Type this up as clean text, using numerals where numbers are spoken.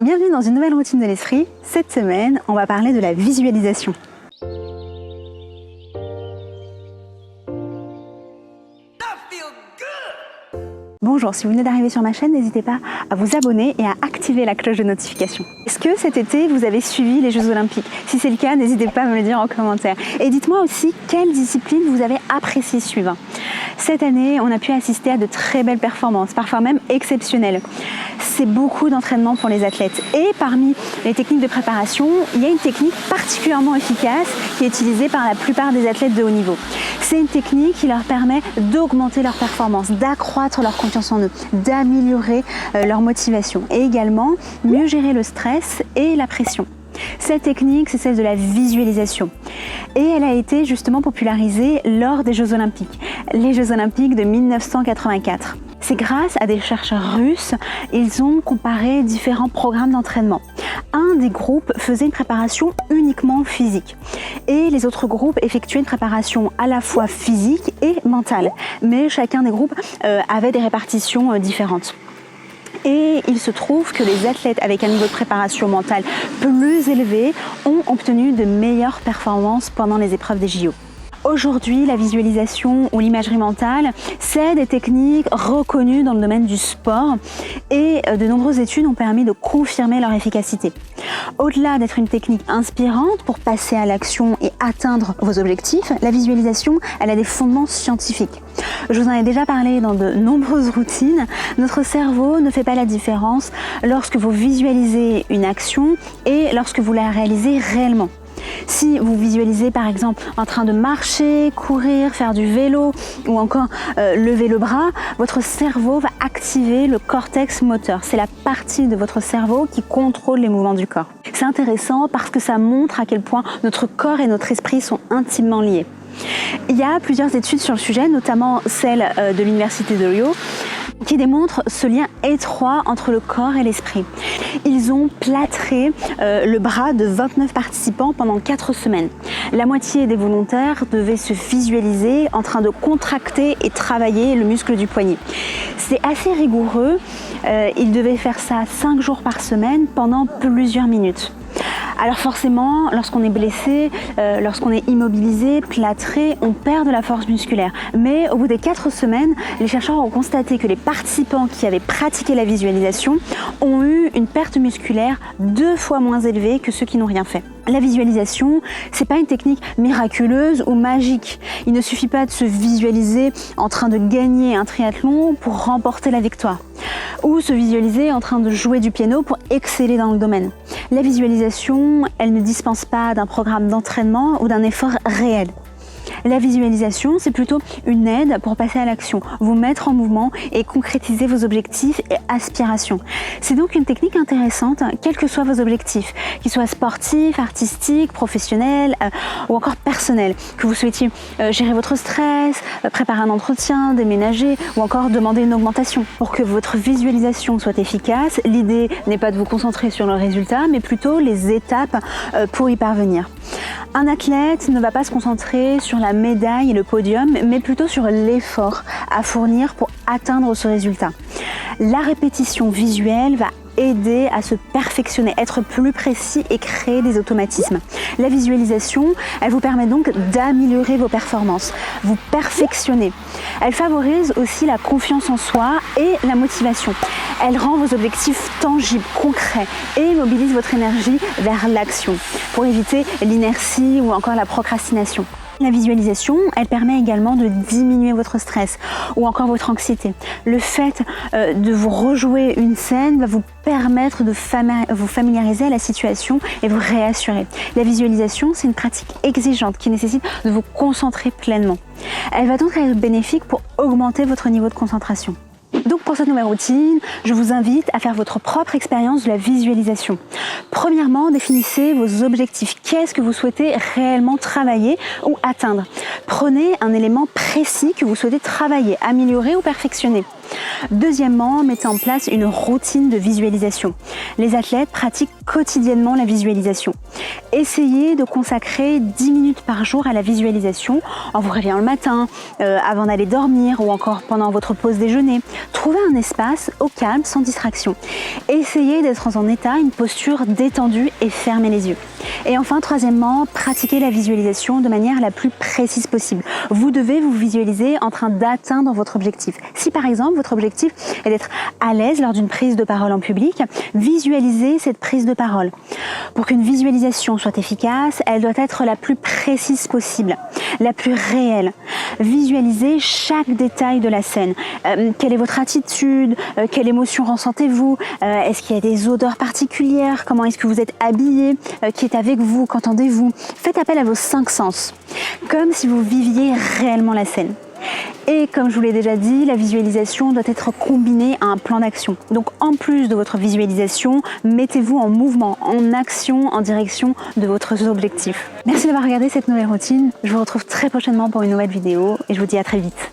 Bienvenue dans une nouvelle routine de l'esprit. Cette semaine, on va parler de la visualisation. Bonjour, si vous venez d'arriver sur ma chaîne, n'hésitez pas à vous abonner et à activer la cloche de notification. Est-ce que cet été, vous avez suivi les Jeux Olympiques? Si c'est le cas, n'hésitez pas à me le dire en commentaire. Et dites-moi aussi quelle discipline vous avez apprécié suivre. Cette année, on a pu assister à de très belles performances, parfois même exceptionnelles. C'est beaucoup d'entraînement pour les athlètes. Et parmi les techniques de préparation, il y a une technique particulièrement efficace qui est utilisée par la plupart des athlètes de haut niveau. C'est une technique qui leur permet d'augmenter leur performance, d'accroître leur confiance en eux, d'améliorer leur motivation et également mieux gérer le stress et la pression. Cette technique, c'est celle de la visualisation et elle a été justement popularisée lors des Jeux Olympiques, les Jeux Olympiques de 1984. C'est grâce à des chercheurs russes, ils ont comparé différents programmes d'entraînement. Un des groupes faisait une préparation uniquement physique et les autres groupes effectuaient une préparation à la fois physique et mentale. Mais chacun des groupes avait des répartitions différentes. Et il se trouve que les athlètes avec un niveau de préparation mentale plus élevé ont obtenu de meilleures performances pendant les épreuves des JO. Aujourd'hui, la visualisation ou l'imagerie mentale, c'est des techniques reconnues dans le domaine du sport et de nombreuses études ont permis de confirmer leur efficacité. Au-delà d'être une technique inspirante pour passer à l'action et atteindre vos objectifs, la visualisation, elle a des fondements scientifiques. Je vous en ai déjà parlé dans de nombreuses routines. Notre cerveau ne fait pas la différence lorsque vous visualisez une action et lorsque vous la réalisez réellement. Si vous visualisez par exemple en train de marcher, courir, faire du vélo ou encore lever le bras, votre cerveau va activer le cortex moteur. C'est la partie de votre cerveau qui contrôle les mouvements du corps. C'est intéressant parce que ça montre à quel point notre corps et notre esprit sont intimement liés. Il y a plusieurs études sur le sujet, notamment celle de l'Université de Rio, qui démontrent ce lien étroit entre le corps et l'esprit. Ils ont plâtré le bras de 29 participants pendant 4 semaines. La moitié des volontaires devaient se visualiser en train de contracter et travailler le muscle du poignet. C'est assez rigoureux, ils devaient faire ça 5 jours par semaine pendant plusieurs minutes. Alors forcément, lorsqu'on est blessé, lorsqu'on est immobilisé, plâtré, on perd de la force musculaire. Mais au bout des 4 semaines, les chercheurs ont constaté que les participants qui avaient pratiqué la visualisation ont eu une perte musculaire 2 fois moins élevée que ceux qui n'ont rien fait. La visualisation, c'est pas une technique miraculeuse ou magique. Il ne suffit pas de se visualiser en train de gagner un triathlon pour remporter la victoire ou se visualiser en train de jouer du piano pour exceller dans le domaine. La visualisation, elle ne dispense pas d'un programme d'entraînement ou d'un effort réel. La visualisation, c'est plutôt une aide pour passer à l'action, vous mettre en mouvement et concrétiser vos objectifs et aspirations. C'est donc une technique intéressante, quels que soient vos objectifs, qu'ils soient sportifs, artistiques, professionnels ou encore personnels, que vous souhaitiez gérer votre stress, préparer un entretien, déménager ou encore demander une augmentation. Pour que votre visualisation soit efficace, l'idée n'est pas de vous concentrer sur le résultat, mais plutôt les étapes pour y parvenir. Un athlète ne va pas se concentrer sur la médaille et le podium, mais plutôt sur l'effort à fournir pour atteindre ce résultat. La répétition visuelle va aider à se perfectionner, être plus précis et créer des automatismes. La visualisation, elle vous permet donc d'améliorer vos performances, vous perfectionner. Elle favorise aussi la confiance en soi et la motivation. Elle rend vos objectifs tangibles, concrets et mobilise votre énergie vers l'action pour éviter l'inertie ou encore la procrastination. La visualisation, elle permet également de diminuer votre stress ou encore votre anxiété. Le fait de vous rejouer une scène va vous permettre de vous familiariser à la situation et vous réassurer. La visualisation, c'est une pratique exigeante qui nécessite de vous concentrer pleinement. Elle va donc être bénéfique pour augmenter votre niveau de concentration. Donc pour cette nouvelle routine, je vous invite à faire votre propre expérience de la visualisation. Premièrement, définissez vos objectifs. Qu'est-ce que vous souhaitez réellement travailler ou atteindre? Prenez un élément précis que vous souhaitez travailler, améliorer ou perfectionner. Deuxièmement, mettez en place une routine de visualisation. Les athlètes pratiquent quotidiennement la visualisation. Essayez de consacrer 10 minutes par jour à la visualisation en vous réveillant le matin, avant d'aller dormir ou encore pendant votre pause déjeuner. Trouvez un espace au calme, sans distraction. Essayez d'être dans un état, une posture détendue et fermez les yeux. Et enfin, troisièmement, pratiquez la visualisation de manière la plus précise possible. Vous devez vous visualiser en train d'atteindre votre objectif. Si par exemple, votre objectif est d'être à l'aise lors d'une prise de parole en public, visualisez cette prise de parole. Pour qu'une visualisation soit efficace, elle doit être la plus précise possible, la plus réelle. Visualisez chaque détail de la scène. Quelle est votre attitude? Quelle émotion ressentez-vous? Est-ce qu'il y a des odeurs particulières? Comment est-ce que vous êtes habillé? Qui est avec vous? Qu'entendez-vous? Faites appel à vos 5 sens, comme si vous viviez réellement la scène. Et comme je vous l'ai déjà dit, la visualisation doit être combinée à un plan d'action. Donc en plus de votre visualisation, mettez-vous en mouvement, en action, en direction de votre objectif. Merci d'avoir regardé cette nouvelle routine. Je vous retrouve très prochainement pour une nouvelle vidéo et je vous dis à très vite.